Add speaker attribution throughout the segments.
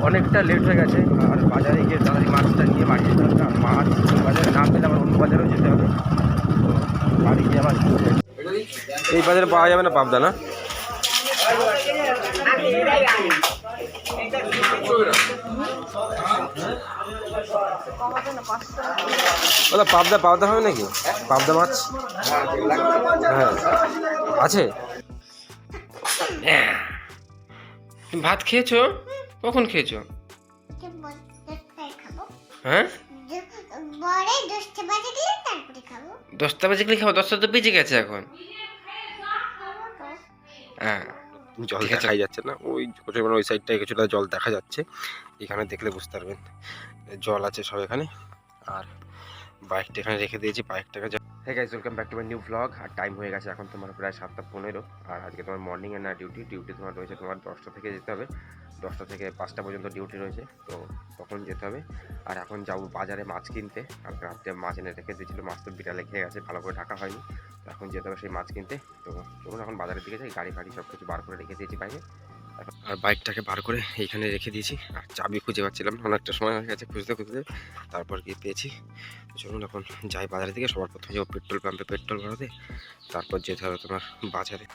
Speaker 1: অনেকটা লেট হয়ে গেছে, আর বাজারে গিয়ে তাড়াতাড়ি মাছটা নিয়ে বাড়ি যেতে হবে। আর মাছ বাজারে না পেলে আবার অন্য বাজারেও যেতে হবে। তো বাড়ি গিয়ে আবার এই বাজারে পাওয়া যাবে না পাবদা, না? ওটা পাবদা পাবদা হবে নাকি? পাবদা মাছ হ্যাঁ আছে। তুমি ভাত খেয়েছো? কখন খেয়েছো? হ্যাঁ 10টা বাজে গেলে খাবো। 10টা তো বেজে গেছে এখন। হ্যাঁ জল দেখাই যাচ্ছে না, ওই ওই সাইডটায় কিছুটা জল দেখা যাচ্ছে। এখানে দেখলে বুঝতে পারবেন জল আছে সব এখানে। আর বাইকটা এখানে রেখে দিয়েছি, বাইকটাকে। হ্যাঁ guys, welcome back to my new blog. আর টাইম হয়ে গেছে এখন তোমার প্রায় 7:15। আর আজকে তোমার মর্নিং এর না ডিউটি তোমার রয়েছে তোমার 10টা থেকে যেতে হবে। 10টা থেকে 5টা পর্যন্ত ডিউটি রয়েছে, তো তখন যেতে হবে। আর এখন যাবো বাজারে মাছ কিনতে। আর রাত্রে মাছ এনে রেখে দিয়েছিল, মাছ তো বিড়ালে খেয়ে গেছে, ভালো করে ঢাকা হয়নি। তো এখন যেতে হবে সেই মাছ কিনতে। তো চলুন এখন বাজারের দিকে যাই। গাড়ি ফাড়ি সব কিছু বার করে রেখে দিয়েছি বাইরে। আর বাইকটাকে বার করে এইখানে রেখে দিয়েছি। আর চাবি খুঁজে পাচ্ছিলাম, অনেকটা সময় হয়ে গেছে খুঁজতে খুঁজতে, তারপর গিয়ে পেয়েছি। চলুন এখন যাই বাজারের দিকে। সবার প্রথমে যাবো পেট্রোল পাম্পে পেট্রোল ভরাতে, তারপর যেতে হবে তোমার বাজারে।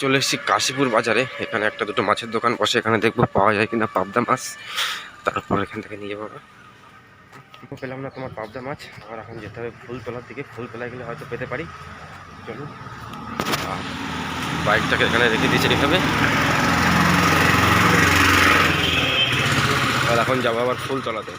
Speaker 1: চলে এসেছি কাশীপুর বাজারে। এখানে একটা দুটো মাছের দোকান বসে, এখানে দেখবো পাওয়া যায় কিনা পাবদা মাছ, তারপর এখান থেকে নিয়ে যাবো। পেলাম না তোমার পাবদা মাছ। আর এখন যেতে হবে ফুলতলার দিকে, ফুলতলায় গেলে হয়তো পেতে পারি। চলুন, বাইকটাকে এখানে রেখে দিয়েছি এইভাবে। আর এখন যাবো আবার ফুলতলাতে।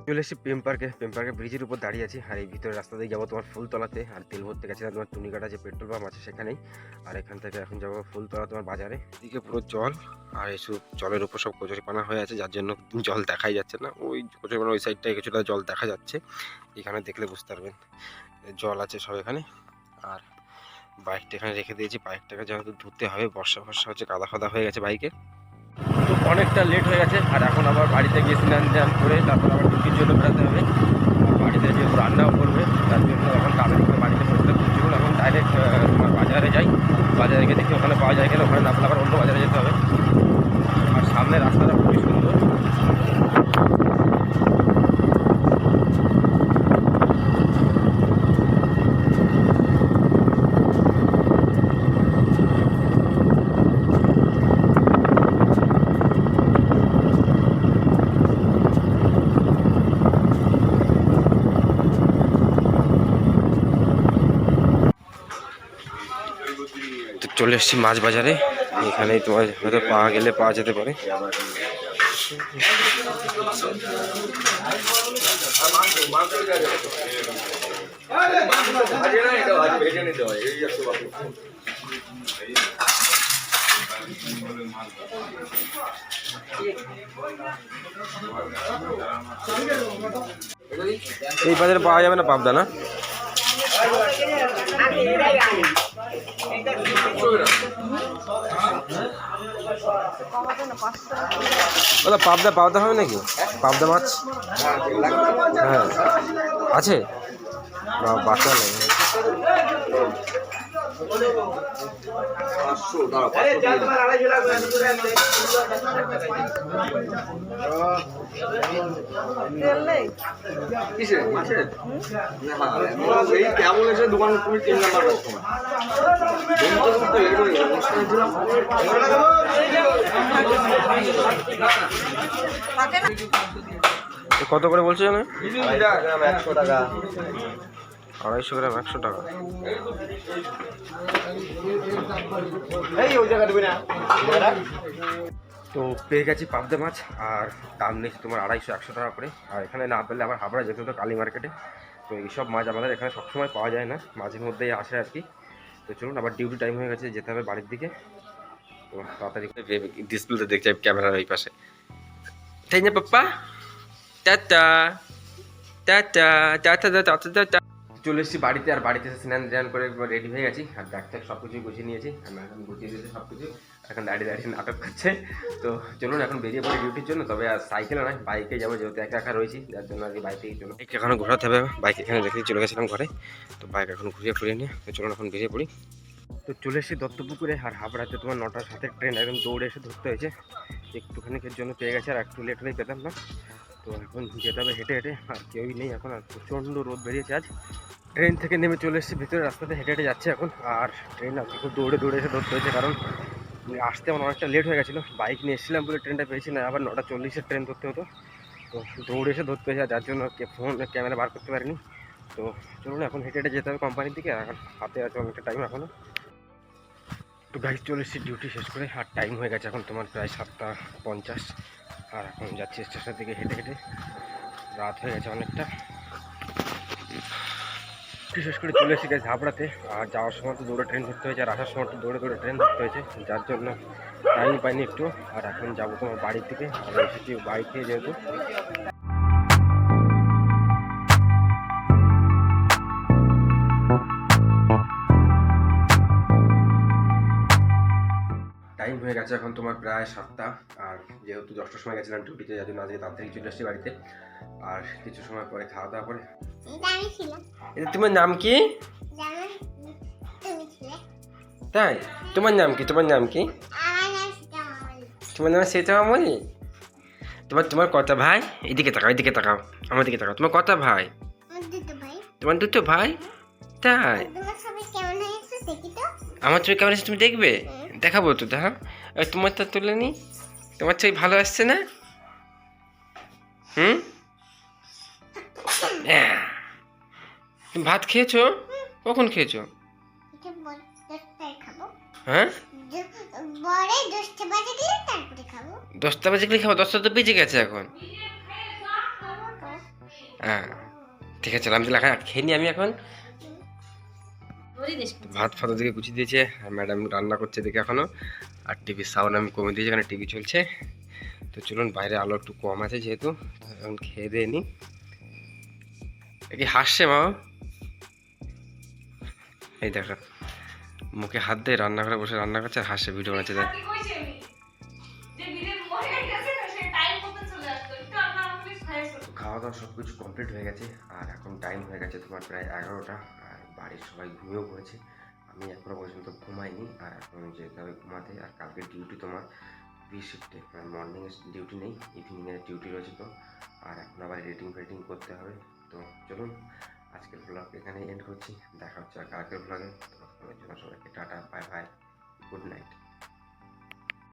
Speaker 1: চলে এসেছি প্রেম পার্কে ব্রিজের উপর দাঁড়িয়ে আছি। আর এই ভিতরে রাস্তা দিয়ে যাবো তোমার ফুলতলাতে। আর তেল ভরতে গেছিলাম তোমার টুনিকাটা যে পেট্রোল পাম্প আছে সেখানেই। আর এখান থেকে এখন যাবো ফুলতলা তোমার বাজারে। এদিকে পুরো জল, আর এইসব জলের উপর সব কচুরিপানা হয়ে আছে, যার জন্য জল দেখাই যাচ্ছে না। ওই কচুরিপানা ওই সাইডটায় কিছুটা জল দেখা যাচ্ছে। এখানে দেখলে বুঝতে পারবেন জল আছে সব এখানে। আর বাইকটা এখানে রেখে দিয়েছি, বাইকটাকে যেহেতু ধুতে হবে, বর্ষা হচ্ছে, কাদা ফাদা হয়ে গেছে বাইকে। তো অনেকটা লেট হয়ে গেছে। আর এখন আবার বাড়িতে গিয়ে স্নান টান করে তারপর আবার ডিউটির জন্য বেরোতে হবে। বাড়িতে যেহেতু রান্নাও করবে, তার জন্য এখন তাড়াতাড়ি করে বাড়িতে পৌঁছতে চলুন এখন ডাইরেক্ট তোমার বাজারে যাই। বাজারে গিয়ে দেখি ওখানে পাওয়া যায় কিনা, ওখানে না পেলে আবার অন্য বাজারে যেতে হবে। আর সামনে রাস্তাটা খুবই সুন্দর। চলে এসেছি মাছ বাজারে। এখানেই তোমার হয়তো পাওয়া গেলে পাওয়া যেতে পারে। এই বাজারে পাওয়া যাবে না পাবদা, না? ওটা পাবদা পাবদা হবে নাকি? পাবদা মাছ হ্যাঁ আছে, বাচ্চা নেই। কত করে বলছো জানো?
Speaker 2: 100 টাকা।
Speaker 1: 250 গ্রাম 100 টাকা। তো পেয়ে গেছি পাবদা মাছ। আর দাম নিয়েছি তোমার 250-100 টাকা করে। আর এখানে না পেলে আবার হাবড়া যেতে হতো কালী মার্কেটে। তো এইসব মাছ আমাদের এখানে সবসময় পাওয়া যায় না, মাঝে মধ্যেই আসে আর কি। তো চলুন, আবার ডিউটি টাইম হয়ে গেছে, যেতে হবে বাড়ির দিকে। তো তাড়াতাড়ি ডিসপ্লেতে দেখছি ক্যামেরার ওই পাশে, তাই না পাপ্পা? Tata tata tata tata tata. চলে এসেছি বাড়িতে, আর বাড়িতে এসে স্নান ধ্যান করে রেডি হয়ে গেছি, আর ব্যাগ ট্যাগ সব কিছুই গুছিয়ে নিয়েছি। আমি এখন গুছিয়ে দিয়েছি সব কিছু, এখন দাঁড়িয়ে দাঁড়িয়ে নাটক করছে। তো চলুন এখন বেরিয়ে পড়ি ডিউটির জন্য। তবে আর সাইকেলে নয়, বাইকে যাবো, যেহেতু একা একা রয়েছি, যার জন্য আর কি বাইকেই চলো। বাইক এখনো ঘোরাতে হবে, বাইক এখানে রেখে চলে গেছিলাম ঘরে। তো বাইক এখন ঘুরিয়ে ফুরিয়ে নিয়ে তো চলুন এখন বেরিয়ে পড়ি। তো চলে এসেছি দত্তপুকুরে, আর হাবড়াতে তোমার 9টার সাথে ট্রেন একদম দৌড়ে এসে ধরতে হয়েছে। একটুখানিকের জন্য পেয়ে গেছে, আর একটু লেট হলেই পেতাম না। তো এখন যেতে হবে হেঁটে হেঁটে, আর কেউই নেই এখন, আর প্রচণ্ড রোদ বেরিয়েছে আজ। ট্রেন থেকে নেমে চলে এসেছি ভিতরে, রাস্তাতে হেঁটে হেঁটে যাচ্ছে এখন। আর ট্রেন আজকে খুব দৌড়ে দৌড়ে এসে ধরতে হয়েছে, কারণ আসতে আমার অনেকটা লেট হয়ে গেছিলো। বাইক নিয়ে এসেছিলাম বলে ট্রেনটা পেয়েছি, না আবার 9টা 40-এর ট্রেন ধরতে হতো। তো দৌড়ে এসে ধরতে হয়েছে, যার জন্য ফোন ক্যামেরা বার করতে পারিনি। তো চলুন এখন হেঁটে হেঁটে যেতে হবে কোম্পানির দিকে, আর এখন হাতে আছে অনেকটা টাইম এখনও। তো গাড়ি চলে এসেছি ডিউটি শেষ করে, আর টাইম হয়ে গেছে এখন তোমার প্রায় 7টা 50। আর এখন যাচ্ছি স্টেশনের দিকে হেঁটে হেঁটে, রাত হয়ে গেছে অনেকটা। বিশেষ করে চলে এসে গেছে হাবড়াতে, আর যাওয়ার সময় তো দৌড়ে ট্রেন ধরতে হয়েছে, আর আসার সময় তো দৌড়ে দৌড়ে ট্রেন ধরতে হয়েছে, যার জন্য টাইম পাইনি একটু। আর এখন যাবো তোমার বাড়ির দিকে, আর এসেছি বাইকে যেহেতু। টাইম হয়ে গেছে এখন তোমার প্রায় 7টা। আর যেহেতু 10টার সময় গেছিলাম ডিউটিতে, যার জন্য আজকে তাড়াতাড়ি চলে আসছি বাড়িতে। আর কিছু সময় পরে খাওয়া দাওয়া করে। এটা তোমার নাম কি? তাই? তোমার নাম কি? তোমার নাম কি? তোমার নাম সেটা মামনি? তোমার কত ভাই? এদিকে তাকাও, এদিকে তাকাও, আমার দিকে তাকাও। তোমার কত ভাই? তোমার দুটো ভাই? তাই? আমার ছবি কেমন আসছে তুমি দেখবে? দেখাবো তো, দেখো। তোমারটা তুলে নি, তোমার ছবি ভালো আসছে না? হুম, তুমি ভাত খেয়েছো? কখন খেয়েছো? হ্যাঁ, 10টা বাজে গেলে খাবো? 10টা তো বেজে গেছে এখন। হ্যাঁ ঠিক আছে, আমি তাহলে খেয়ে নি আমি এখন। ভাত ফাত দিকে গুছিয়ে দিয়েছে, আর ম্যাডাম রান্না করছে দেখে এখনো। আর টিভির সাউন্ড আমি কমে দিয়েছি, এখানে টিভি চলছে। তো চলুন, বাইরে আলো একটু কম আছে যেহেতু, এখন খেয়ে দিয়ে নি। কি হাসছে মা? এই দেখো, মুখে হাত দিয়ে রান্নাঘরে বসে রান্না করছে, আর হাসছে, ভিডিও বানাচ্ছে। দেখ, খাওয়া দাওয়া সব কিছু কমপ্লিট হয়ে গেছে, আর এখন টাইম হয়ে গেছে তোমার প্রায় 11টা। আর বাড়ির সবাই ঘুমিয়েও পড়েছে, আমি এখনো পর্যন্ত ঘুমাইনি। আর এখন যেতে হবে ঘুমাতে। আর কালকে ডিউটি তোমার শিফটে, মানে মর্নিংয়ে ডিউটি নেই, ইভিনিংয়ে ডিউটি রয়েছে। তো আর এখন আবার এডিটিং করতে হবে। তো চলুন, আজকের ব্লগ এখানে এন্ড করছি। দেখা হচ্ছে আর কালকের ব্লগে। তো সবাইকে tata, bye bye, good night.